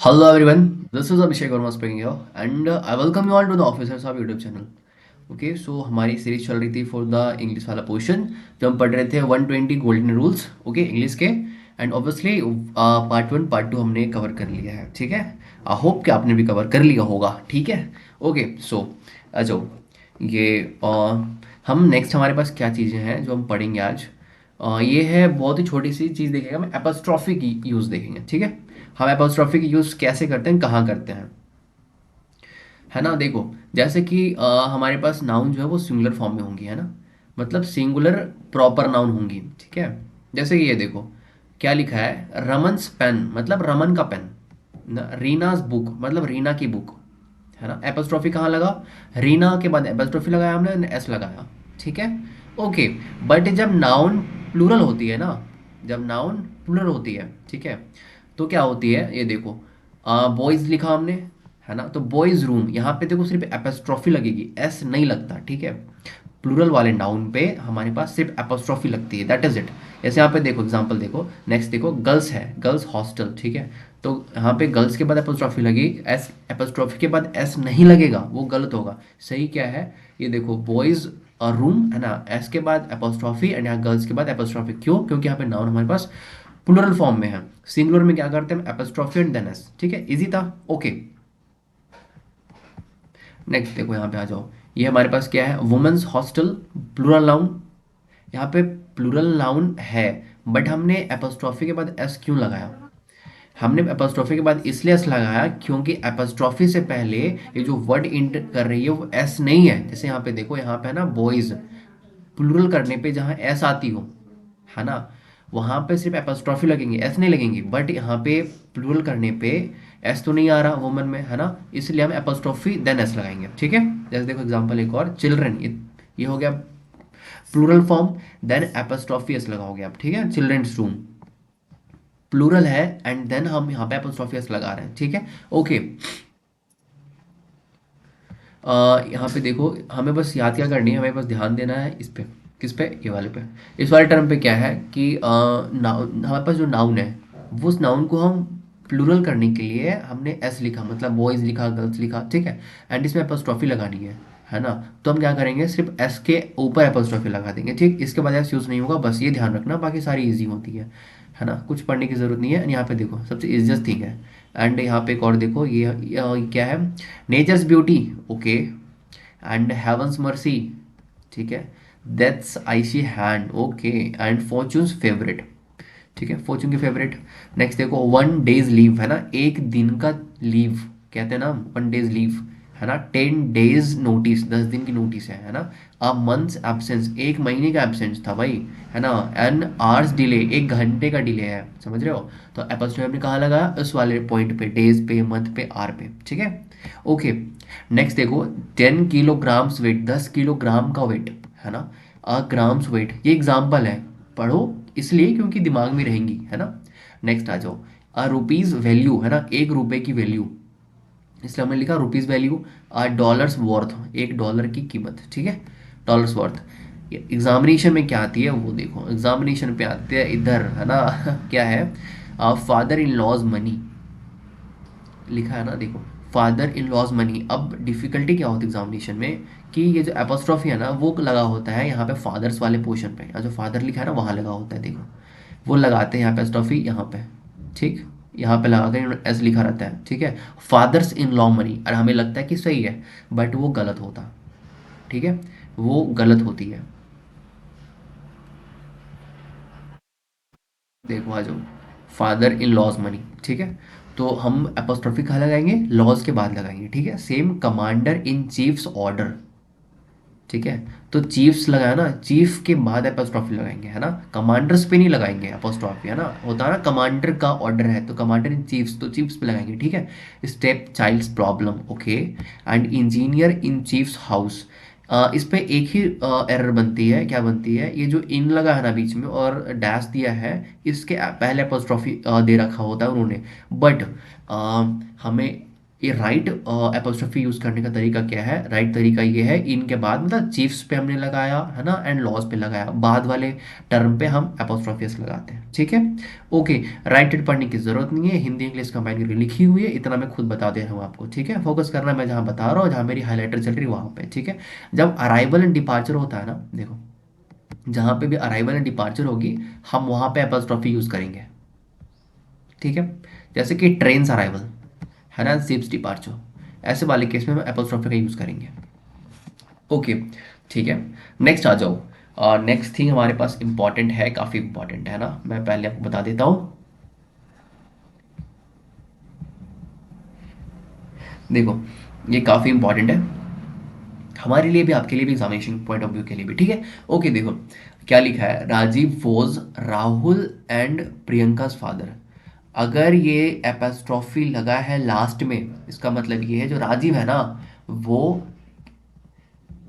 Hello everyone, this is Abhishek Verma speaking here and I welcome you all to the Officers of YouTube channel. Okay so हमारी series चल रही थी for the English वाला portion जो हम पढ़ रहे थे 120 गोल्डन रूल्स ओके इंग्लिश के एंड ऑब्वियसली पार्ट 1 पार्ट 2 हमने कवर कर लिया है। ठीक है, आई होप कि आपने भी कवर कर लिया होगा। ठीक है, ओके सो आ जाओ ये हम नेक्स्ट हमारे पास क्या चीज़ें हैं जो हम पढ़ेंगे आज। ये है बहुत ही छोटी सी चीज़ देखेंगे, हम एपोस्ट्रॉफी की यूज़ देखेंगे। ठीक है, हम एपोस्ट्रॉफी की यूज़ कैसे करते हैं, कहाँ करते हैं, है ना। देखो जैसे कि हमारे पास नाउन जो है वो सिंगुलर फॉर्म में होंगी, है ना, मतलब सिंगुलर प्रॉपर नाउन होंगी। ठीक है, जैसे कि ये देखो क्या लिखा है, रमन्स पेन मतलब रमन का पेन ना, रीनाज बुक मतलब रीना की बुक, है ना। एपोस्ट्रॉफी कहाँ लगा, रीना के बाद एपोस्ट्रॉफी लगाया हमने, एस लगाया। ठीक है, ओके। बट जब नाउन प्लूरल होती है ना, जब नाउन प्लूरल होती है, ठीक है, तो क्या होती है ये देखो, बॉयज लिखा हमने, है ना, तो बॉयज रूम यहाँ पे देखो सिर्फ एपोस्ट्रॉफी लगेगी, एस नहीं लगता। ठीक है, प्लूरल वाले नाउन पे हमारे पास सिर्फ एपोस्ट्रॉफी लगती है, दैट इज इट। जैसे यहाँ पे देखो एग्जांपल देखो, नेक्स्ट देखो गर्ल्स है, गर्ल्स हॉस्टल। ठीक है, तो यहाँ पे गर्ल्स के बाद एपोस्ट्रॉफी लगी, एस एपोस्ट्रॉफी के बाद एस नहीं लगेगा, वो गलत होगा। सही क्या है, ये देखो बॉयज रूम, है ना, एस के बाद एपोस्ट्रॉफी एंड यहाँ गर्ल्स के बाद एपोस्ट्रॉफी। क्यों, क्योंकि यहाँ पे नाउन हमारे पास प्लूरल फॉर्म में है। सिंगुलर में क्या करते हैं, एपोस्ट्रॉफी एंड देन एस। ठीक है, इजी था, ओके। नेक्स्ट देखो यहाँ पे आ जाओ, ये हमारे पास क्या है, वुमेन्स हॉस्टल, प्लूरल नाउन। यहाँ पे प्लूरल नाउन है बट हमने एपोस्ट्रॉफी के बाद एस क्यों लगाया, हमने एपोस्ट्रॉफी के बाद इसलिए एस लगाया क्योंकि एपोस्ट्रॉफी से पहले ये जो वर्ड इंट कर रही है वो एस नहीं है। जैसे यहाँ पे देखो, यहाँ पे है ना बॉयज, प्लूरल करने पे जहाँ एस आती हो, है ना, वहाँ पे सिर्फ एपोस्ट्रॉफी लगेंगे, एस नहीं लगेंगी। बट यहाँ पे प्लूरल करने पे एस तो नहीं आ रहा वुमन में, है ना, इसलिए हम एपोस्ट्रॉफी देन एस लगाएंगे। ठीक है, जैसे देखो एग्जांपल एक और, चिल्ड्रन, ये हो गया plural form, then apostrophe S लगाओगे आप। ठीक है, चिल्ड्रंस रूम प्लूरल है एंड देन हम यहाँ पे एपोस्ट्रॉफी एस लगा रहे हैं। ठीक है, ओके। यहाँ पे देखो हमें बस याद क्या करनी है, हमें बस ध्यान देना है इस पे, किस पे, ये वाले पे। इस वाले टर्म पे क्या है कि नाउन, हमारे पास जो नाउन है वो उस नाउन को हम प्लूरल करने के लिए हमने एस लिखा, मतलब बॉयज लिखा, गर्ल्स लिखा। ठीक है, एंड इसमें एपोस्ट्रॉफी लगानी है ना, तो हम क्या करेंगे, सिर्फ एस के ऊपर एपोस्ट्रॉफी लगा देंगे। ठीक, इसके बाद एस यूज़ नहीं होगा, बस ये ध्यान रखना, बाकी सारी ईजी होती है ना, कुछ पढ़ने की ज़रूरत नहीं है। यहाँ पे देखो सबसे इजिएस्ट थिंग है। एंड यहाँ पे एक और देखो, ये क्या है, nature's beauty, okay, and heaven's mercy. ठीक है, death's icy hand, okay, and fortune's favourite. ठीक है, फॉर्चून की फेवरेट। नेक्स्ट देखो, वन डेज लीव, है ना, एक दिन का लीव कहते हैं ना, वन डेज लीव, है ना। 10 डेज नोटिस, 10 दिन की नोटिस है ना। अ मंथ्स एब्सेंस, एक महीने का एब्सेंस था भाई, है ना। एन आवर्स डिले, एक घंटे का डिले है, समझ रहे हो। तो एपोस्ट्रोफी हमने कहाँ लगा, उस वाले पॉइंट पे, डेज पे, मंथ पे, आर पे। ठीक है, ओके। नेक्स्ट देखो, 10 किलोग्राम्स वेट, 10 किलोग्राम का वेट, है ना। अ ग्राम्स वेट, ये एग्जाम्पल है, पढ़ो इसलिए क्योंकि दिमाग में रहेंगी, है ना। नेक्स्ट आ जाओ, अ रुपीज वैल्यू, है ना, 1 रुपए की वैल्यू, इसलिए हमने लिखा रुपीज वैल्यू। आ डॉलर्स वर्थ, 1 डॉलर की कीमत। ठीक है, डॉलर्स वर्थ। एग्जामिनेशन में क्या आती है वो देखो, एग्जामिनेशन पे आते हैं इधर, है ना क्या है, फादर इन लॉज मनी लिखा है ना, देखो फादर इन लॉज मनी। अब डिफिकल्टी क्या होती है एग्जामिनेशन में, कि ये जो एपोस्ट्रॉफी है ना वो लगा होता है यहाँ पे फादर्स वाले पोर्शन पे, यहाँ जो फादर लिखा है ना वहाँ लगा होता है, देखो वो लगाते हैं यहाँ पे एपोस्ट्रॉफी, यहाँ पे। ठीक, यहाँ पे लगा कर एस लिखा रहता है। ठीक है, फादर्स इन लॉ मनी, और हमें लगता है कि सही है बट वो गलत होता। ठीक है, वो गलत होती है। देखो आ जाओ, फादर इन लॉज मनी। ठीक है, तो हम एपोस्ट्रॉफी कहाँ लगाएंगे, लॉज के बाद लगाएंगे। ठीक है, same commander in chiefs order. ठीक है, तो चीफ्स लगाया ना, चीफ के बाद एपोस्ट्रॉफी लगाएंगे, है ना, कमांडर्स पे नहीं लगाएंगे एपोस्ट्रॉफी, है ना, होता है ना कमांडर का ऑर्डर है तो कमांडर इन चीफ्स, तो चीफ्स पे लगाएंगे। ठीक है, step child's problem, okay, and engineer in chief's house. इस पे एक ही एरर बनती है, क्या बनती है, ये जो इन लगा है ना बीच में और डैश दिया है, इसके पहले एपोस्ट्रॉफी दे रखा होता है उन्होंने, बट हमें ये राइट एपोस्ट्रोफी यूज करने का तरीका क्या है? राइट तरीका ये है, इन के बाद मतलब चीफ्स पे हमने लगाया है ना, एंड लॉज पे लगाया, बाद वाले टर्म पे हम एपोस्ट्रोफियस लगाते हैं, ठीक है। ओके, राइटेड पढ़ने की जरूरत नहीं है, हिंदी इंग्लिश कंबाइन करके लिखी हुई है, इतना मैं खुद बता दे रहा हूँ आपको, ठीक है। फोकस करना मैं जहाँ बता रहा हूँ, जहाँ मेरी हाईलाइटर चल रही है वहाँ पे, ठीक है। जब अराइवल एंड डिपार्चर होता है ना, देखो, जहाँ पे भी अराइवल एंड डिपार्चर होगी, हम वहाँ पे एपोस्ट्रोफी यूज करेंगे, ठीक है। जैसे कि ट्रेन अराइवल है ना, शिप्स डिपार्चर, ऐसे वाले केस में हम एपोस्ट्रोफी का यूज करेंगे। ओके, ठीक है। नेक्स्ट आ जाओ। नेक्स्ट थिंग हमारे पास इंपॉर्टेंट है, काफ़ी इंपॉर्टेंट है ना, मैं पहले आपको बता देता हूँ। देखो, ये काफ़ी इंपॉर्टेंट है हमारे लिए भी, आपके लिए भी, एग्जामिनेशन पॉइंट ऑफ व्यू के लिए भी, ठीक है। ओके, देखो क्या लिखा है, Rajiv was Rahul and Priyanka's father. अगर ये एपोस्ट्रोफी लगा है लास्ट में, इसका मतलब ये है जो राजीव है ना, वो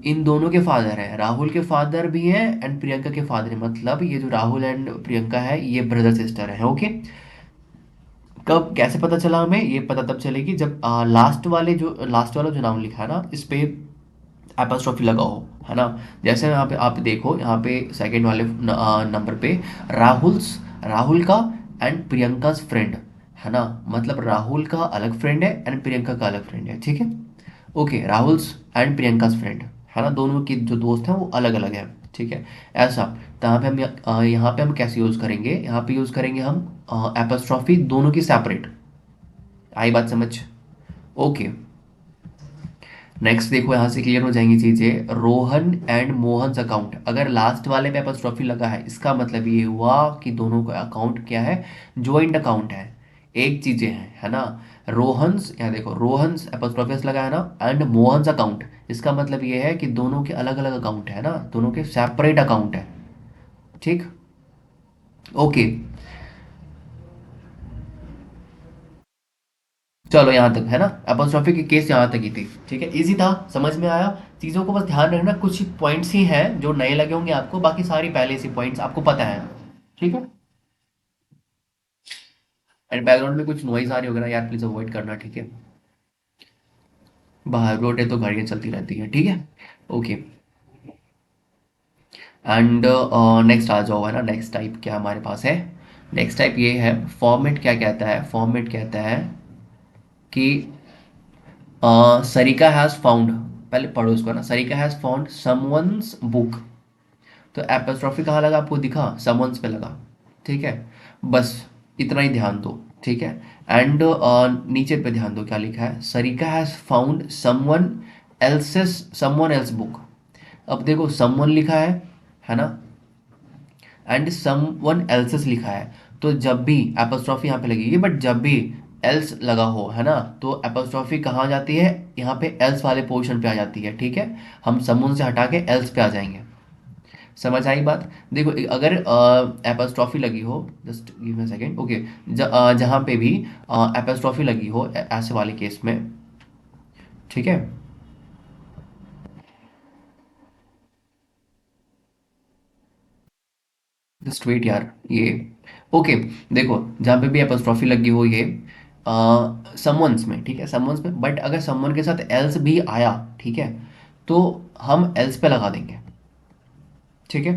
इन दोनों के फादर हैं, राहुल के फादर भी हैं एंड प्रियंका के फादर हैं, मतलब ये जो राहुल एंड प्रियंका है ये ब्रदर सिस्टर है, ओके। कब कैसे पता चला हमें? ये पता तब चलेगी जब लास्ट वाला जो नाम लिखा है ना, इस पे एपोस्ट्रोफी लगा हो, है ना। जैसे यहाँ पे आप देखो, यहाँ पे सेकंड वाले नंबर पे राहुल का एंड प्रियंका फ्रेंड, है ना, मतलब राहुल का अलग फ्रेंड है एंड प्रियंका का अलग फ्रेंड है, ठीक है। Okay, Rahul's and Priyanka friend, है ना, दोनों के जो दोस्त हैं वो अलग अलग हैं, ठीक है। ऐसा, तो यहाँ पे हम यहाँ पे हम कैसे यूज़ करेंगे? यहाँ पे यूज़ करेंगे हम एपोस्ट्रोफी दोनों की सेपरेट। आई बात समझ? ओके, नेक्स्ट देखो, यहाँ से क्लियर हो जाएंगी चीजें। रोहन एंड मोहन अकाउंट, अगर लास्ट वाले पे एपोस्ट्रोफी लगा है, इसका मतलब ये हुआ कि दोनों का अकाउंट क्या है? ज्वाइंट अकाउंट है, एक चीजें हैं, है ना। रोहन्स, यहाँ देखो, रोहन्स एपोस्ट्रोफिस लगा है ना, एंड मोहन्स अकाउंट, इसका मतलब ये है कि दोनों के अलग अलग अकाउंट है ना, दोनों के सेपरेट अकाउंट है, ठीक। ओके, चलो यहाँ तक है ना, अपोस्ट्रोफी की केस यहाँ तक ही थी, ठीक है, इजी था, समझ में आया। चीज़ों को बस ध्यान रखना, कुछ पॉइंट्स ही हैं जो नए लगे होंगे आपको, बाकी सारी पहले से पॉइंट्स आपको पता है, ठीक है। एंड बैकग्राउंड में कुछ नॉइज आ रही होगा ना यार, प्लीज़ अवॉइड करना, ठीक है। बाहर रोड है तो गाड़ियाँ चलती रहती हैं, ठीक है। ओके, एंड नेक्स्ट आ जाओ, है ना, नेक्स्ट टाइप क्या हमारे पास है? नेक्स्ट टाइप ये है, फॉर्मेट क्या कहता है? फॉर्मेट कहता है कि सरिका हैज़ फाउंड, पहले पढ़ो इसको ना, Sarika has found someone's book. तो एपोस्ट्रोफी कहाँ लगा आपको दिखा? समवंस पे लगा, ठीक है। बस इतना ही ध्यान दो, ठीक है। एंड नीचे पे ध्यान दो क्या लिखा है, Sarika has found someone else book. अब देखो, समवन लिखा है ना, एंड समवन एल्सेस लिखा है, तो जब भी एपोस्ट्रोफी यहाँ पे लगेगी, बट जब भी एल्स लगा हो, है ना, तो एपोस्ट्रोफी कहाँ जाती है? यहाँ पे एल्स वाले पोर्शन पे आ जाती है, ठीक है। हम समवन से हटा के एल्स पे आ जाएंगे। समझ आई बात? देखो, अगर एपोस्ट्रोफी लगी हो, just give me second, okay, जहाँ पे भी एपोस्ट्रोफी लगी हो ऐसे वाले केस में, ठीक है। जस्ट वेट यार, ये ओके, देखो, जहाँ पे भी एपोस्ट्रोफी लगी हो ये समवंस में, ठीक है, समवंस में, बट अगर समवन के साथ एल्स भी आया, ठीक है, तो हम एल्स पे लगा देंगे, ठीक है।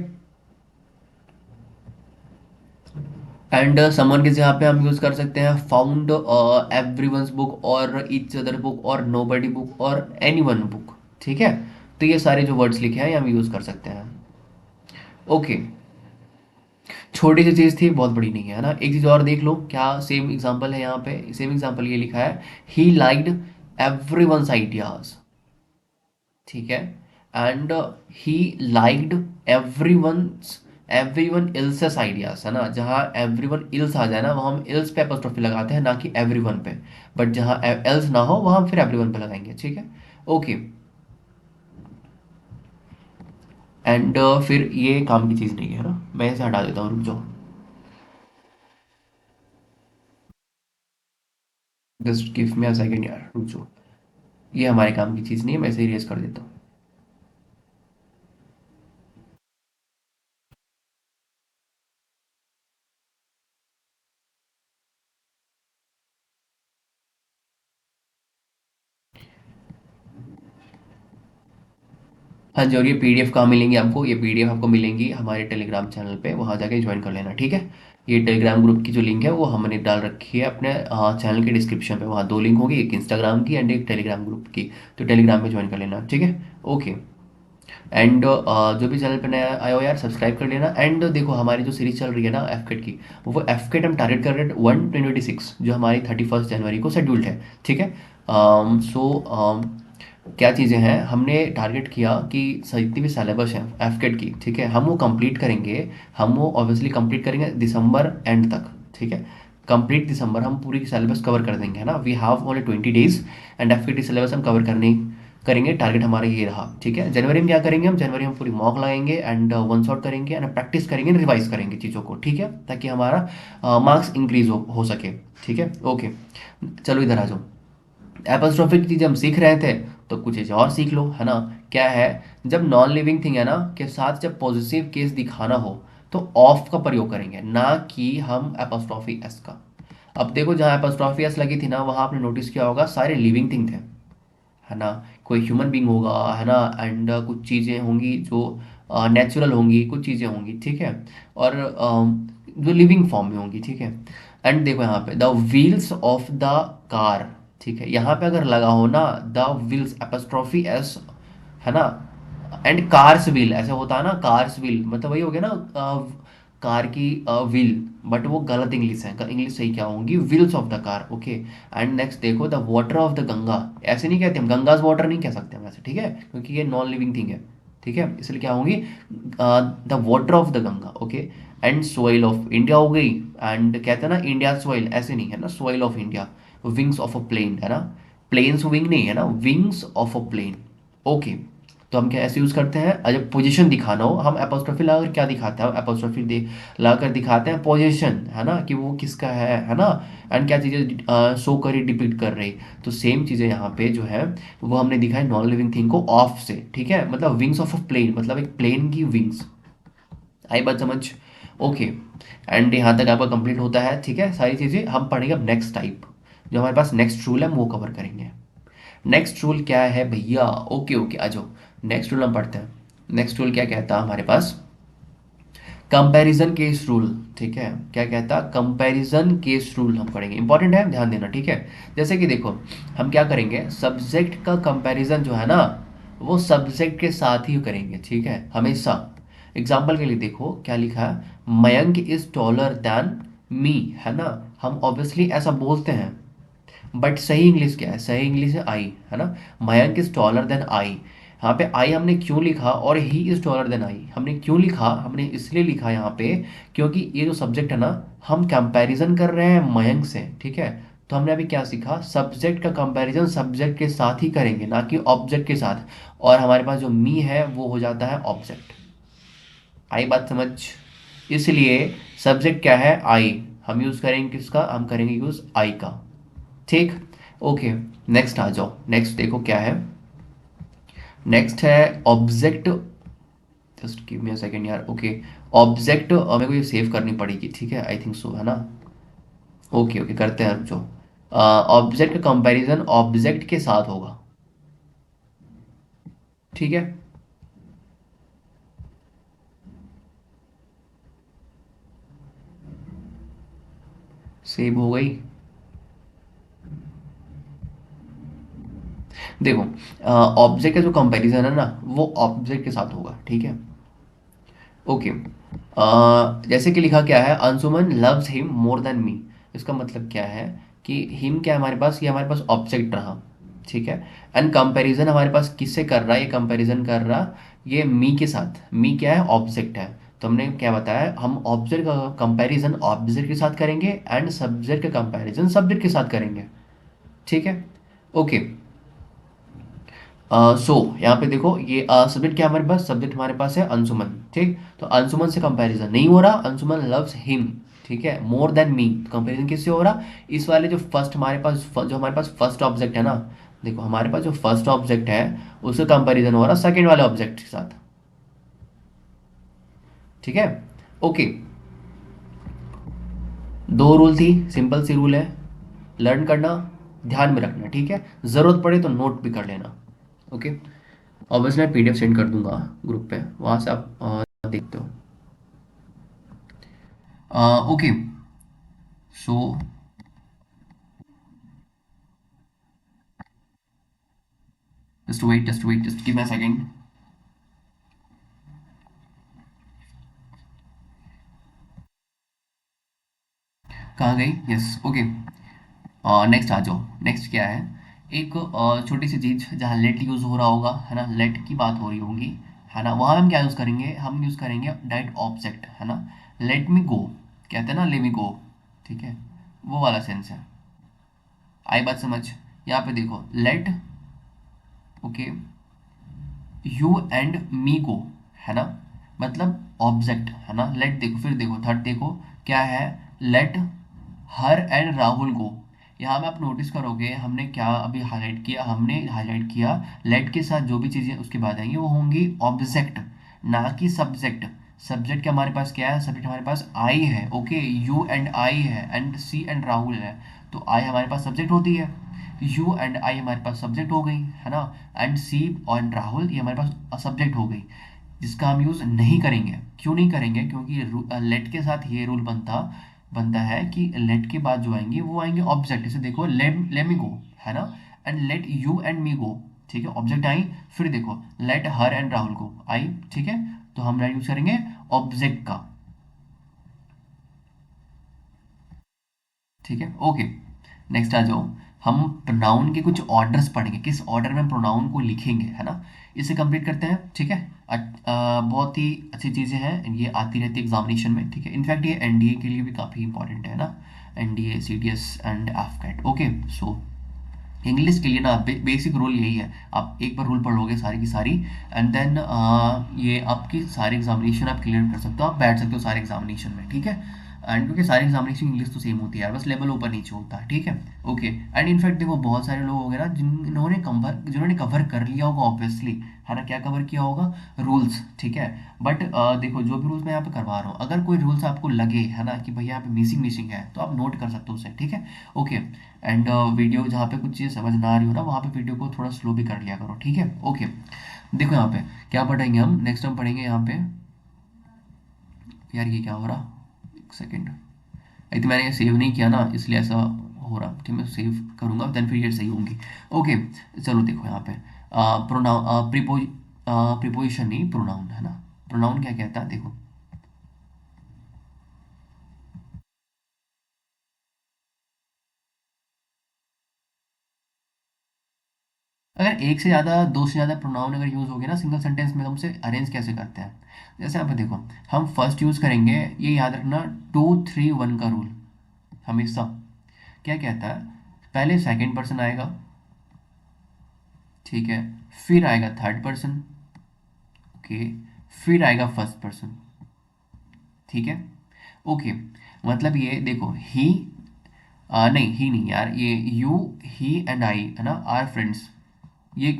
एंड समवन के यहाँ पे हम यूज कर सकते हैं फाउंड एवरीवन्स बुक और ईच अदर बुक और नोबडी बुक और एनी वन बुक, ठीक है। तो ये सारे जो वर्ड्स लिखे हैं ये हम यूज कर सकते हैं। ओके, छोटी सी चीज थी, बहुत बड़ी नहीं है ना। एक चीज और देख लो, क्या सेम एग्जांपल है यहाँ पे, सेम एग्जांपल ये लिखा है, ही लाइक्ड एवरीवन्स आइडियाज, ठीक है, and he liked everyone's everyone else's ideas, है ना, जहाँ एवरीवन एल्स आ जाए ना, वहाँ हम एल्स पे अपोस्ट्रोफी लगाते हैं, ना कि एवरीवन पे। बट जहाँ एल्स ना हो वहाँ हम फिर एवरीवन पे लगाएंगे, ठीक है। ओके, एंड फिर ये काम की चीज़ नहीं है ना, मैं इसे हटा देता हूँ, रुक जाओ, just give me a second यार, रुक जाओ, ये हमारे काम की चीज़ नहीं है, मैं इसे इरेज कर देता हूँ। हाँ जी, और ये पीडीएफ कहाँ मिलेंगी आपको? ये पीडीएफ आपको मिलेंगी हमारे टेलीग्राम चैनल पे, वहाँ जाके ज्वाइन कर लेना, ठीक है। ये टेलीग्राम ग्रुप की जो लिंक है वो हमने डाल रखी है अपने चैनल के डिस्क्रिप्शन पे। वहाँ दो लिंक होगी, एक इंस्टाग्राम की एंड एक टेलीग्राम ग्रुप की। तो टेलीग्राम में ज्वाइन कर लेना, ठीक है। ओके। एंड जो भी चैनल पे नया आया हो यार, सब्सक्राइब कर लेना। एंड देखो हमारी जो सीरीज चल रही है ना एफकेट की, वो एफकेट हम टारगेट कर रहे हैं 126, जो हमारी 31 जनवरी को शेड्यूल्ड है, ठीक है। सो क्या चीज़ें हैं, हमने टारगेट किया कि जितनी भी सिलेबस है एफकेट की, ठीक है, हम वो कंप्लीट करेंगे। हम वो ऑब्वियसली कंप्लीट करेंगे दिसंबर एंड तक, ठीक है। कंप्लीट दिसंबर हम पूरी की सिलेबस कवर कर देंगे, है ना। We have only 20 days and AFCAT की सिलेबस हम कवर करने करेंगे। टारगेट हमारा ये रहा, ठीक है। जनवरी में क्या करेंगे हम? जनवरी में पूरी मॉक लगाएंगे एंड वन शॉट करेंगे एंड प्रैक्टिस करेंगे, रिवाइज करेंगे चीज़ों को, ठीक है, ताकि हमारा मार्क्स इंक्रीज हो सके, ठीक है। ओके, चलो इधर आ जाओ। एपोस्ट्रोफिक की चीज़ हम सीख रहे थे, तो कुछ ऐसे और सीख लो, है ना। क्या है, जब नॉन लिविंग थिंग है ना के साथ जब पॉजिटिव केस दिखाना हो, तो ऑफ का प्रयोग करेंगे, ना कि हम एपोस्ट्रॉफी एस का। अब देखो, जहाँ एपोस्ट्रॉफी एस लगी थी ना, वहाँ आपने नोटिस किया होगा सारे लिविंग थिंग थे, है ना। कोई ह्यूमन बींग होगा, है ना, एंड कुछ चीज़ें होंगी जो नेचुरल होंगी, कुछ चीज़ें होंगी, ठीक है, और जो लिविंग फॉर्म में होंगी, ठीक है। एंड देखो यहाँ पे the wheels of the car, ठीक है, यहाँ पे अगर लगा हो ना द व्हील्स एपोस्ट्रोफी एस, है ना, एंड कार्स व्हील ऐसे होता है ना, कार्स व्हील मतलब वही हो गया ना, कार की व्हील, बट वो गलत इंग्लिश है। इंग्लिश सही क्या होंगी? Wheels of the car, okay. And next देखो, the water of the Ganga, ऐसे नहीं कहते हम, गंगाज वाटर नहीं कह सकते हम ऐसे, ठीक है, क्योंकि ये नॉन लिविंग थिंग है, ठीक है, इसलिए क्या होंगी? The water of the Ganga, okay. And soil of India हो गई, एंड कहते हैं ना इंडिया सोइल, ऐसे नहीं है ना, soil of India. Wings of a plane, है ना, प्लेन्स विंग नहीं है ना, wings of a plane, okay. तो हम क्या ऐसे यूज करते हैं, जब पोजीशन दिखाना हो हम एपोस्ट्रोफी लगाकर क्या दिखाते हैं? हम एपोस्ट्रोफी लगाकर दिखाते हैं पोजीशन, है ना, कि वो किसका है ना, एंड क्या चीज़ें शो करी, डिपिक्ट कर रही। तो सेम चीज़ें यहाँ पे जो है वो हमने दिखाई नॉन लिविंग थिंग को ऑफ से, ठीक है, मतलब विंग्स ऑफ अ प्लेन, मतलब एक प्लेन की विंग्स। आई बात समझ? ओके। एंड यहाँ तक आपका कंप्लीट होता है, ठीक है, सारी चीज़ें हम पढ़ेंगे। अब नेक्स्ट टाइप, जो हमारे पास नेक्स्ट रूल है, हम वो कवर करेंगे। नेक्स्ट रूल क्या है भैया? ओके ओके, आ जाओ, नेक्स्ट रूल हम पढ़ते हैं। नेक्स्ट रूल क्या कहता है हमारे पास? कंपैरिजन केस रूल, ठीक है। क्या कहता? कंपैरिजन केस रूल हम पढ़ेंगे, इंपॉर्टेंट है, ध्यान देना, ठीक है। जैसे कि देखो, हम क्या करेंगे, सब्जेक्ट का कंपैरिजन जो है ना, वो सब्जेक्ट के साथ ही करेंगे, ठीक है, हमेशा। एग्जाम्पल के लिए देखो क्या लिखा है, Mayank is taller than me, है ना। हम ऑब्वियसली ऐसा बोलते हैं, बट सही इंग्लिश क्या है? सही इंग्लिश है आई, है ना। Mayank is taller than I. यहाँ पे आई हमने क्यों लिखा, और he is taller than I हमने क्यों लिखा? हमने इसलिए लिखा यहाँ पे, क्योंकि ये जो सब्जेक्ट है ना, हम कंपैरिजन कर रहे हैं मयंक से, ठीक है। तो हमने अभी क्या सीखा? सब्जेक्ट का कंपैरिजन सब्जेक्ट के साथ ही करेंगे, ना कि ऑब्जेक्ट के साथ। और हमारे पास जो मी है वो हो जाता है ऑब्जेक्ट। आई बात समझ? इसलिए सब्जेक्ट क्या है? आई। हम यूज करेंगे किसका? हम करेंगे यूज आई का, ठीक। ओके, नेक्स्ट आ जाओ। नेक्स्ट देखो क्या है, नेक्स्ट है object. Just give me a second यार, ओके। ऑब्जेक्ट मेरे को ये सेव करनी पड़ेगी, ठीक है, आई थिंक सो, है ना। ओके ओके, करते हैं जो ऑब्जेक्ट का कंपैरिजन ऑब्जेक्ट के साथ होगा, ठीक है। सेव हो गई। देखो, ऑब्जेक्ट का जो कंपैरिजन है ना, वो ऑब्जेक्ट के साथ होगा, ठीक है। ओके, जैसे कि लिखा क्या है, Anshuman loves him more than me. इसका मतलब क्या है कि हिम क्या है हमारे पास? ये हमारे पास ऑब्जेक्ट रहा, ठीक है। एंड कंपैरिजन हमारे पास किससे कर रहा है? ये कंपैरिजन कर रहा ये मी के साथ। मी क्या है? ऑब्जेक्ट है। तो हमने क्या बताया, हम ऑब्जेक्ट का कंपैरिजन ऑब्जेक्ट के साथ करेंगे एंड सब्जेक्ट का कंपैरिजन सब्जेक्ट के साथ करेंगे, ठीक है। ओके, सो यहाँ पे देखो, ये सब्जेक्ट क्या है हमारे पास? सब्जेक्ट हमारे पास है अंशुमन, ठीक। तो अंशुमन से कंपैरिजन नहीं हो रहा, अंशुमन लव्स हिम, ठीक है, मोर देन मी। कंपैरिजन किससे हो रहा? इस वाले जो फर्स्ट हमारे पास, जो हमारे पास फर्स्ट ऑब्जेक्ट है ना, देखो हमारे पास जो फर्स्ट ऑब्जेक्ट है उसका कंपैरिजन हो रहा सेकंड वाले ऑब्जेक्ट के साथ, ठीक है। ओके, दो रूल थी, सिंपल सी रूल है, लर्न करना, ध्यान में रखना, ठीक है। जरूरत पड़े तो नोट भी कर लेना, ओके। और बस मैं पीडीएफ सेंड कर दूंगा ग्रुप पे, वहाँ से आप देखते हो। Okay. So just give me a second. कहाँ गई? Yes, okay. नेक्स्ट आ जाओ। नेक्स्ट क्या है? एक छोटी सी चीज जहाँ लेट यूज हो रहा होगा, है ना, लेट की बात हो रही होगी, है ना, वहां हम क्या यूज करेंगे? हम यूज करेंगे डाइट ऑब्जेक्ट, है ना। लेट मी गो, कहते हैं ना, ले मी गो, ठीक है, वो वाला सेंस है। आई बात समझ? यहाँ पे देखो, let, okay, you and me go, है ना, मतलब ऑब्जेक्ट, है ना। लेट देखो, फिर देखो थर्ड देखो, क्या है? लेट हर एंड राहुल गो। यहाँ में आप नोटिस करोगे हमने क्या अभी हाईलाइट किया? हमने हाईलाइट किया लेट के साथ जो भी चीज़ें उसके बाद आएंगी वो होंगी ऑब्जेक्ट, ना कि सब्जेक्ट। सब्जेक्ट के हमारे पास क्या है? सब्जेक्ट हमारे पास आई है, ओके, यू एंड आई है, एंड सी एंड राहुल है। तो आई हमारे पास सब्जेक्ट होती है, यू एंड आई हमारे पास सब्जेक्ट हो गई, है ना, एंड सी और राहुल ये हमारे पास सब्जेक्ट हो गई, जिसका हम यूज़ नहीं करेंगे। क्यों नहीं करेंगे? क्योंकि लेट के साथ ये रूल बनता बनता है कि लेट के बाद जो आएंगे वो आएंगे ऑब्जेक्ट। जैसे देखो, लेट मी गो, है ना, and let you and me go, ठीक है, ऑब्जेक्ट आई। फिर देखो, let her and Rahul go I, ठीक है, तो हम यूज करेंगे ऑब्जेक्ट का, ठीक है, ओके। नेक्स्ट आ जाओ। हम प्रोनाउन के कुछ ऑर्डर्स पढ़ेंगे, किस ऑर्डर में प्रोनाउन को लिखेंगे, है ना, इसे कंप्लीट करते हैं, ठीक है। बहुत ही अच्छी चीज़ें हैं, ये आती रहती है एग्जामिनेशन में, ठीक है। इनफैक्ट ये एनडीए के लिए भी काफ़ी इंपॉर्टेंट है ना, NDA, CDS and AFCAT, okay. So English के लिए ना बेसिक रूल यही है, आप एक बार रूल पढ़ोगे सारी की सारी, एंड देन ये आपकी सारी एग्जामिनेशन आप क्लियर कर सकते हो, आप बैठ सकते हो सारे एग्जामिनेशन में, ठीक है। एंड क्योंकि सारी एग्जामिनेशन इंग्लिश तो सेम होती है यार, बस लेवल ऊपर नीचे होता है, ठीक है, ओके। एंड इनफैक्ट देखो, बहुत सारे लोग हो गए ना जिन्होंने कवर कर लिया होगा ऑब्वियसली, है ना, क्या कवर किया होगा? रूल्स, ठीक है। बट देखो, जो भी रूल्स मैं यहाँ पे करवा रहा हूँ, अगर कोई रूल्स आपको लगे, है ना, कि भैया यहाँ पे मिसिंग मिसिंग है, तो आप नोट कर सकते हो उसे, ठीक है, ओके। एंड वीडियो जहाँ पे कुछ चीज़ समझ ना आ रही हो ना, वहाँ पे वीडियो को थोड़ा स्लो भी कर लिया करो, ठीक है, ओके। देखो यहाँ पे क्या पढ़ेंगे हम? नेक्स्ट हम पढ़ेंगे यहाँ पे, यार ये क्या हो रहा, एक सेकेंड, एक तो मैंने ये सेव नहीं किया ना, इसलिए ऐसा हो रहा, ठीक, मैं सेव करूँगा देन फिर ये सही होंगी, ओके। चलो देखो यहाँ पे, प्रोनाउन, प्रिपोजिशन नहीं, प्रोनाउन, है ना। प्रोनाउन क्या कहता है? देखो, अगर एक से ज़्यादा, दो से ज़्यादा प्रोनाउन अगर यूज़ हो गया ना सिंगल सेंटेंस में, तो हम उसे अरेंज कैसे करते हैं? जैसे यहाँ पे देखो, हम फर्स्ट यूज़ करेंगे, ये याद रखना, 2-3-1 का रूल हमेशा। क्या कहता है? पहले सेकंड पर्सन आएगा, ठीक है, फिर आएगा थर्ड पर्सन, ओके, फिर आएगा फर्स्ट पर्सन, ठीक है, ओके। मतलब ये देखो, ही, नहीं, ही नहीं यार, ये यू, ही एंड आई, है ना, आर फ्रेंड्स। ये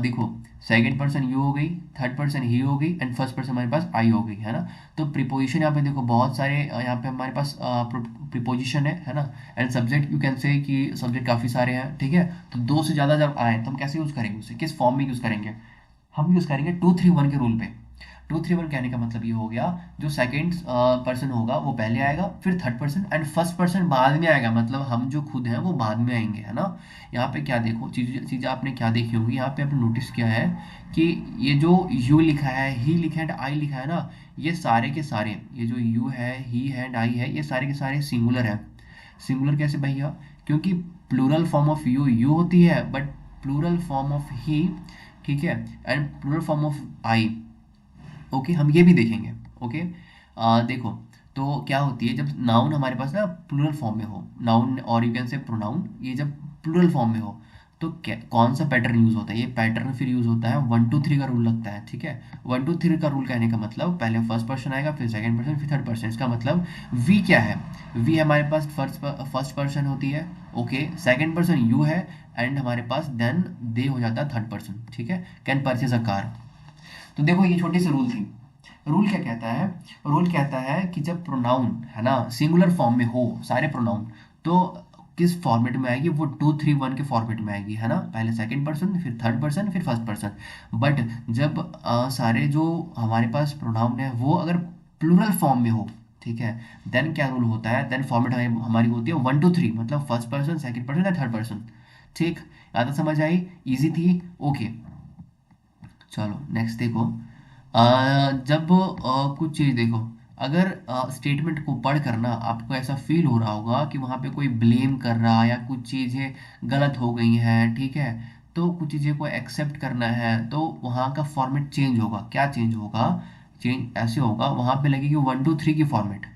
देखो, सेकंड पर्सन यू हो गई, थर्ड पर्सन ही हो गई, एंड फर्स्ट पर्सन हमारे पास आई हो गई, है ना। तो प्रीपोजिशन यहाँ पे देखो बहुत सारे, यहाँ पे हमारे पास प्रीपोजिशन है ना। And subject, you can say कि सब्जेक्ट काफ़ी सारे हैं, ठीक है। तो दो से ज़्यादा जब आए तो हम कैसे यूज़ करेंगे उसे, किस फॉर्म में यूज़ करेंगे? हम यूज़ करेंगे 2-3-1 के रूल पे। 2-3-1 कहने का मतलब ये हो गया, जो सेकंड पर्सन होगा वो पहले आएगा, फिर third person, and first person बाद में आएगा, मतलब हम जो खुद हैं वो बाद में आएंगे, है ना। यहाँ पे क्या देखो, चीज़ें आपने क्या देखी होंगी, यहाँ पे आपने नोटिस किया है कि ये जो यू लिखा है, ही लिखा है, एंड आई लिखा है ना, ये सारे के सारे, ये जो यू है, ही है एंड आई है, ये सारे के सारे सिंगुलर है। सिंगुलर कैसे भैया? क्योंकि प्लूरल फॉर्म ऑफ यू होती है, but plural form of he, ठीक है, and plural form of I, okay, हम ये भी देखेंगे, ओके। देखो, तो क्या होती है जब नाउन हमारे पास ना प्लूरल फॉर्म में हो, नाउन और यू कैन से प्रोनाउन, ये जब प्लूरल फॉर्म में हो, तो क्या कौन सा पैटर्न यूज होता है? ये पैटर्न फिर यूज होता है 1-2-3 का रूल लगता है, ठीक है। 1-2-3 का रूल कहने का मतलब, पहले फर्स्ट पर्सन आएगा, फिर सेकंड पर्सन, फिर थर्ड पर्सन। इसका मतलब वी क्या है? वी हमारे पास फर्स्ट पर्सन होती है, ओके, सेकंड पर्सन यू है, एंड हमारे पास देन दे हो जाता है थर्ड पर्सन, ठीक है। Can purchase a car. तो देखो, ये छोटी सी रूल थी। रूल क्या कहता है? रूल कहता है कि जब प्रोनाउन, है ना, सिंगुलर फॉर्म में हो सारे प्रोनाउन, तो किस फॉर्मेट में आएगी, वो 2 3 1 के फॉर्मेट में आएगी, है ना। पहले सेकंड पर्सन, फिर थर्ड पर्सन, फिर फर्स्ट पर्सन। बट जब सारे जो हमारे पास प्रोनाउन है वो अगर प्लूरल फॉर्म में हो, ठीक है, देन क्या रूल होता है, देन फॉर्मेट हमारी होती है 1 2 3, मतलब फर्स्ट पर्सन, सेकंड पर्सन या थर्ड पर्सन। ठीक, यहाँ तक समझ आई, इजी थी। ओके, चलो नेक्स्ट देखो। जब कुछ चीज़ देखो, अगर स्टेटमेंट को पढ़ कर ना आपको ऐसा फील हो रहा होगा कि वहाँ पे कोई ब्लेम कर रहा है या कुछ चीज़ें गलत हो गई हैं, ठीक है, तो कुछ चीज़ें को एक्सेप्ट करना है, तो वहाँ का फॉर्मेट चेंज होगा। क्या चेंज होगा? चेंज ऐसे होगा, वहाँ पे लगेगी 1 2 3 की फॉर्मेट।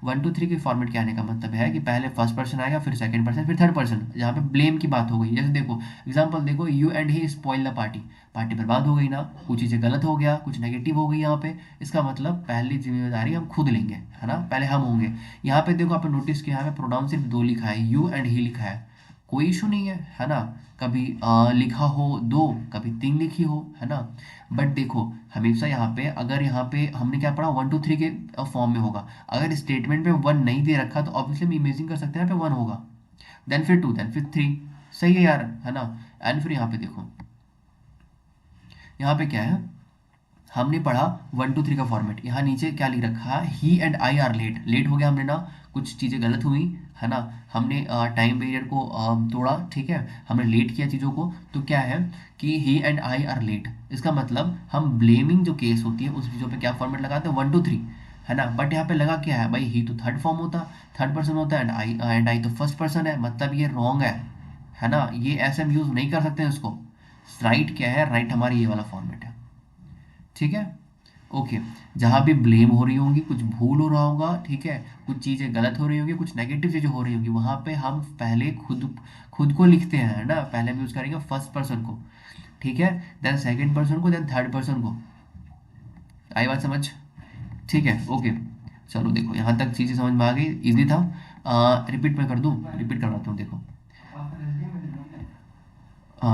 1 2 3 के फॉर्मेट के आने का मतलब है कि पहले फर्स्ट पर्सन आएगा, फिर सेकंड पर्सन, फिर थर्ड पर्सन, जहाँ पे ब्लेम की बात हो गई। जैसे देखो एग्जांपल देखो, you and he spoil the party. Party बर्बाद हो गई ना, कुछ चीज़ें गलत हो गया, कुछ नेगेटिव हो गई यहाँ पे। इसका मतलब पहली जिम्मेदारी हम खुद लेंगे, है ना, पहले हम होंगे। यहाँ पे देखो आपने नोटिस किया, यहाँ पे प्रोनाउन सिर्फ दो लिखा है, यू एंड ही लिखा है। कोई इशू नहीं है ना। कभी लिखा हो दो, कभी तीन लिखी हो, है ना। बट देखो हमेशा यहाँ पे, अगर यहाँ पे हमने क्या पढ़ा, 1 2 3 के फॉर्म में होगा। अगर स्टेटमेंट में वन नहीं दे रखा तो ऑब्वियसली हम इमेजिन कर सकते हैं यहाँ पे वन होगा, देन फिर टू, देन फिर थ्री। सही है यार, है ना। एंड फिर यहाँ पे देखो, यहाँ पे क्या है, हमने पढ़ा 1 2 3 का फॉर्मेट। यहाँ नीचे क्या लिख रखा है, he and I are late. Late हो गया हमने ना, कुछ चीज़ें गलत हुई, है ना। हमने टाइम पीरियड को तोड़ा, ठीक है, हमने लेट किया चीज़ों को, तो क्या है कि ही एंड आई आर लेट। इसका मतलब हम ब्लेमिंग जो केस होती है उस चीज़ों पे क्या फॉर्मेट लगाते हैं, 1 2 3, है ना। बट यहाँ पे लगा क्या है भाई, ही तो थर्ड फॉर्म होता, थर्ड पर्सन होता है, एंड आई तो फर्स्ट पर्सन है, मतलब ये रॉन्ग है ना। ये ऐसे हम यूज़ नहीं कर सकते हैं इसको। राइट क्या है, राइट हमारी ये वाला फॉर्मेट है, ठीक है। ओके, जहाँ भी ब्लेम हो रही होंगी, कुछ भूल हो रहा होगा, ठीक है, कुछ चीज़ें गलत हो रही होंगी, कुछ नेगेटिव चीज़ें हो रही होंगी, वहाँ पे हम पहले खुद खुद को लिखते हैं, है ना। पहले हम यूज़ करेंगे फर्स्ट पर्सन को, ठीक है, देन सेकंड पर्सन को, देन थर्ड पर्सन को। आई बात समझ? ठीक है, ओके। चलो देखो यहाँ तक चीज़ें समझ में आ गई, इजी था। रिपीट मैं कर दूँ, रिपीट करवाता हूँ देखो।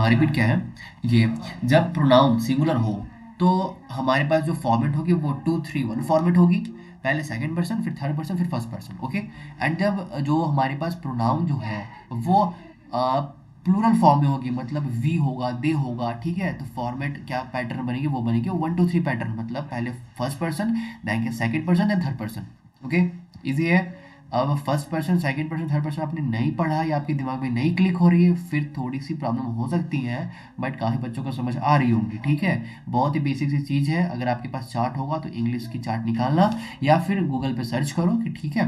रिपीट क्या है ये, जब प्रोनाउन सिंगुलर हो तो हमारे पास जो फॉर्मेट होगी वो 2 3 1 फॉर्मेट होगी। पहले सेकंड पर्सन, फिर थर्ड पर्सन, फिर फर्स्ट पर्सन, ओके। एंड जब जो हमारे पास प्रोनाउन जो है वो प्लूरल फॉर्म में होगी, मतलब वी होगा, दे होगा, ठीक है, तो फॉर्मेट क्या पैटर्न बनेगी, वो बनेगी 1 2 3 पैटर्न, मतलब पहले first person, then second person, then third person. Okay, easy है। अब first person, second person, third person आपने नहीं पढ़ा या आपके दिमाग में नहीं क्लिक हो रही है, फिर थोड़ी सी प्रॉब्लम हो सकती है। बट काफ़ी बच्चों को समझ आ रही होंगी, ठीक है। बहुत ही बेसिक सी चीज़ है। अगर आपके पास चार्ट होगा तो इंग्लिश की चार्ट निकालना, या फिर गूगल पे सर्च करो कि ठीक है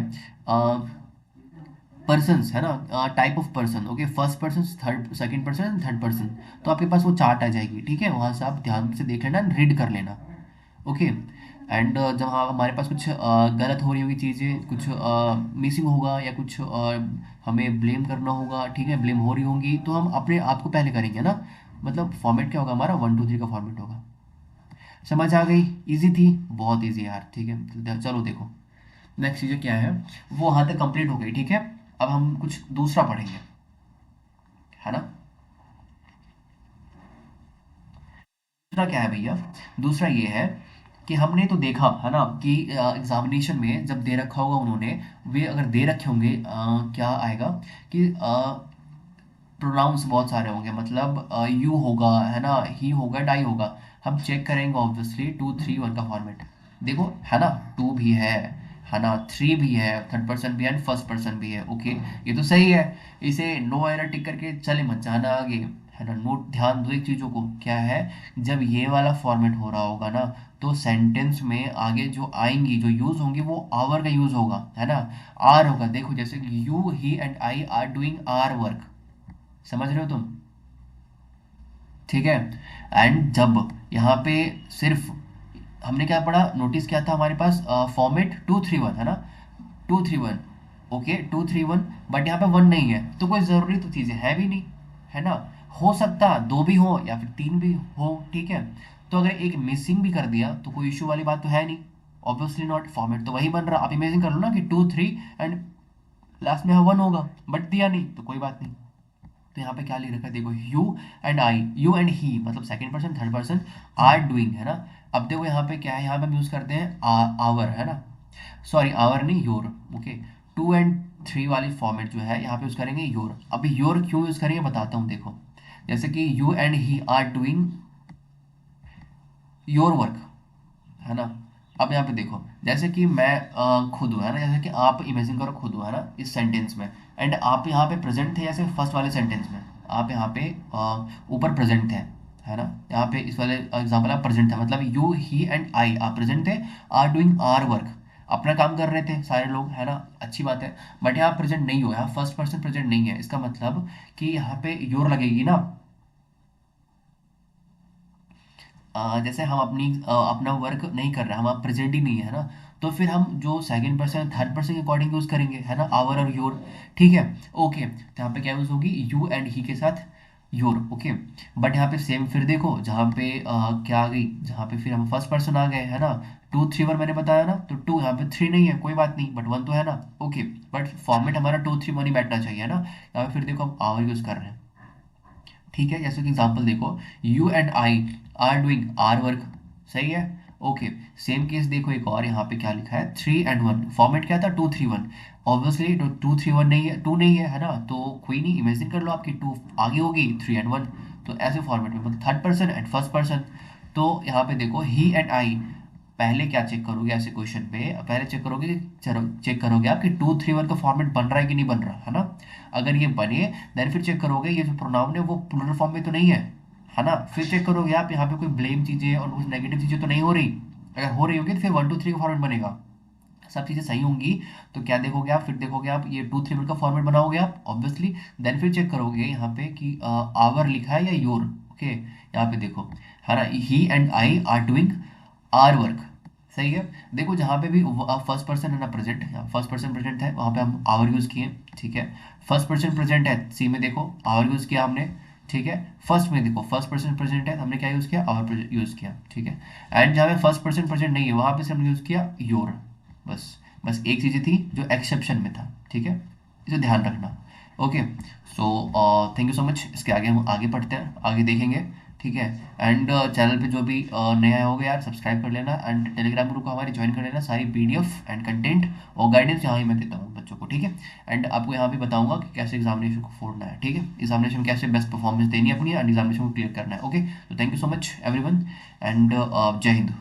पर्सन्स, है ना, type of person, okay, first person, third second person, third person, तो आपके पास वो चार्ट आ जाएगी, ठीक है। वहाँ से आप ध्यान से देख लेना, रीड कर लेना, ओके। एंड जब हमारे पास कुछ गलत हो रही होगी चीज़ें, कुछ मिसिंग होगा या कुछ हमें ब्लेम करना होगा, ठीक है, ब्लेम हो रही होंगी, तो हम अपने आप को पहले करेंगे ना। मतलब फॉर्मेट क्या होगा हमारा, 1 2 3 का फॉर्मेट होगा। समझ आ गई, इजी थी, बहुत इजी यार, ठीक है। तो चलो देखो नेक्स्ट चीज़ें क्या है, वो वहाँ तक कंप्लीट हो गई, ठीक है। अब हम कुछ दूसरा पढ़ेंगे, है ना। दूसरा क्या है भैया, दूसरा ये है कि हमने तो देखा है ना कि एग्जामिनेशन में जब दे रखा होगा उन्होंने, वे अगर दे रखे होंगे क्या आएगा कि प्रोनाउंस बहुत सारे होंगे, मतलब यू होगा, है ना, ही होगा, डाई होगा। हम चेक करेंगे ऑब्वियसली 2 3 1 का फॉर्मेट। देखो है ना, टू भी है ना, थ्री भी है, थर्ड पर्सन भी है, फर्स्ट पर्सन भी है, ओके। ये तो सही है। इसे नो एरर टिक करके चले मत जाना आगे, है ना। नोट ध्यान दो एक चीज़ों को, क्या है, जब ये वाला फॉर्मेट हो रहा होगा ना, तो सेंटेंस में आगे जो आएंगी, जो यूज होंगी, वो आवर का यूज होगा, है ना। आर होगा, देखो जैसे you he and I are doing our work, समझ रहे हो तुम, ठीक है। एंड जब यहाँ पे सिर्फ हमने क्या पढ़ा, नोटिस क्या था हमारे पास, फॉर्मेट 2 3 1, है ना, 2 3 1, ओके, 2 3 1। बट यहाँ पे वन नहीं है, तो कोई ज़रूरी तो चीज़ें है भी नहीं, है ना। हो सकता दो भी हो या फिर तीन भी हो, ठीक है। तो अगर एक मिसिंग भी कर दिया तो कोई इशू वाली बात तो है नहीं, ऑब्वियसली नॉट, फॉर्मेट तो वही बन रहा। आप इमेजिन कर लो ना कि 2 3 एंड लास्ट में वन होगा, बट दिया नहीं तो कोई बात नहीं। तो यहाँ पे क्या लिख रखा है देखो, you and I, you and he, मतलब second person third person are doing, है ना। अब देखो यहाँ पे क्या है, यहाँ पे हम यूज करते हैं आवर, है ना, सॉरी आवर नहीं, your, okay. Two and three वाली फॉर्मेट जो है यहाँ पे यूज़ करेंगे योर। अभी योर क्यों यूज़ करेंगे बताता हूँ, देखो जैसे कि you and he are doing your work, है ना। अब यहाँ पे देखो जैसे कि मैं खुद हूँ, है ना, जैसे कि आप इमेजिन करो खुद हो, है ना, इस सेंटेंस में, एंड आप यहाँ पे प्रेजेंट थे जैसे फर्स्ट वाले सेंटेंस में, आप यहाँ पे ऊपर प्रेजेंट थे, है ना। यहाँ पे इस वाले एग्जाम्पल आप प्रेजेंट थे, मतलब यू ही एंड आई आप प्रेजेंट थे, आर डूइंग आर वर्क, अपना काम कर रहे थे सारे लोग, है ना, अच्छी बात है। बट यहाँ प्रेजेंट नहीं हो, यहाँ फर्स्ट पर्सन प्रेजेंट नहीं है, इसका मतलब कि यहाँ पे योर लगेगी ना। जैसे हम अपना वर्क नहीं कर रहे, हम प्रेजेंट ही नहीं है ना, तो फिर हम जो सेकंड पर्सन थर्ड पर्सन के अकॉर्डिंग यूज करेंगे, है ना, आवर और योर। ठीक है, ओके, तो यहाँ पे क्या यूज होगी, यू एंड ही के साथ योर, ओके। बट यहाँ पे सेम फिर देखो जहाँ पे क्या आ गई, जहाँ पे फिर हम फर्स्ट पर्सन आ गए, है ना, टू थ्री वन मैंने बताया ना, तो टू यहाँ पे थ्री नहीं है, कोई बात नहीं, बट वन तो है ना, ओके। बट फॉर्मेट हमारा टू थ्री वन ही बैठना चाहिए, है ना। यहाँ पे फिर देखो हम आवर यूज कर रहे हैं, ठीक है। जैसे कि एग्जांपल देखो, you and I are doing our work, सही है, ओके। सेम केस देखो एक और, यहाँ पे क्या लिखा है, थ्री एंड वन, फॉर्मेट क्या था, two three one. Obviously two three one नहीं है, टू नहीं है ना, तो कोई नहीं, इमेजिन कर लो आपकी टू आगे होगी थ्री एंड वन, तो ऐसे फॉर्मेट में मतलब third person and first person. तो यहाँ पे देखो ही एंड आई, पहले क्या चेक करोगे ऐसे क्वेश्चन पे, पहले चेक करोगे कि चलो चेक करोगे आप कि टू थ्री वन का फॉर्मेट बन रहा है कि नहीं बन रहा, है ना। अगर ये बने देन फिर चेक करोगे ये जो प्रोनाउन है वो प्लूरल फॉर्म में तो नहीं है ना। फिर चेक करोगे आप यहाँ पे कोई ब्लेम चीजें और कुछ नेगेटिव चीजें तो नहीं हो रही। अगर हो रही होगी तो फिर वन टू थ्री का फॉर्मेट बनेगा, सब चीजें सही होंगी। तो क्या देखोगे आप, फिर देखोगे आप ये टू थ्री वन का फॉर्मेट बनाओगे आप ऑब्वियसली। देन फिर चेक करोगे यहाँ पे कि आवर लिखा है या योर, ओके। यहाँ पे देखो, है ना, he and I are doing our work, सही है। देखो जहाँ पे भी फर्स्ट पर्सन है ना प्रेजेंट, फर्स्ट पर्सन प्रेजेंट है वहाँ पे हम आवर यूज किए, ठीक है। फर्स्ट पर्सन प्रेजेंट है सी में, देखो आवर यूज किया हमने, ठीक है। फर्स्ट में देखो फर्स्ट पर्सन प्रेजेंट है, हमने क्या यूज किया, आवर यूज किया, ठीक है। एंड जहाँ पे फर्स्ट पर्सन प्रेजेंट नहीं है वहाँ पे से हमने यूज किया योर, बस। बस एक चीज़ थी जो एक्सेप्शन में था, ठीक है, इसे ध्यान रखना। Okay, so thank you so much. इसके आगे हम आगे पढ़ते हैं, आगे देखेंगे, ठीक है। एंड चैनल पे जो भी नया होगा यार सब्सक्राइब कर लेना, एंड टेलीग्राम ग्रुप को हमारी ज्वाइन कर लेना, सारी पीडीएफ एंड कंटेंट और गाइडेंस यहाँ ही मैं देता हूँ बच्चों को, ठीक है। एंड आपको यहाँ भी बताऊंगा कि कैसे एग्जामिनेशन को फोड़ना है, ठीक है, एग्जामिनेशन में कैसे बेस्ट परफॉर्मेंस देनी है अपनी, एंड एग्जामिनेशन को क्लियर करना है। ओके, तो thank you so much everyone, and जय हिंद।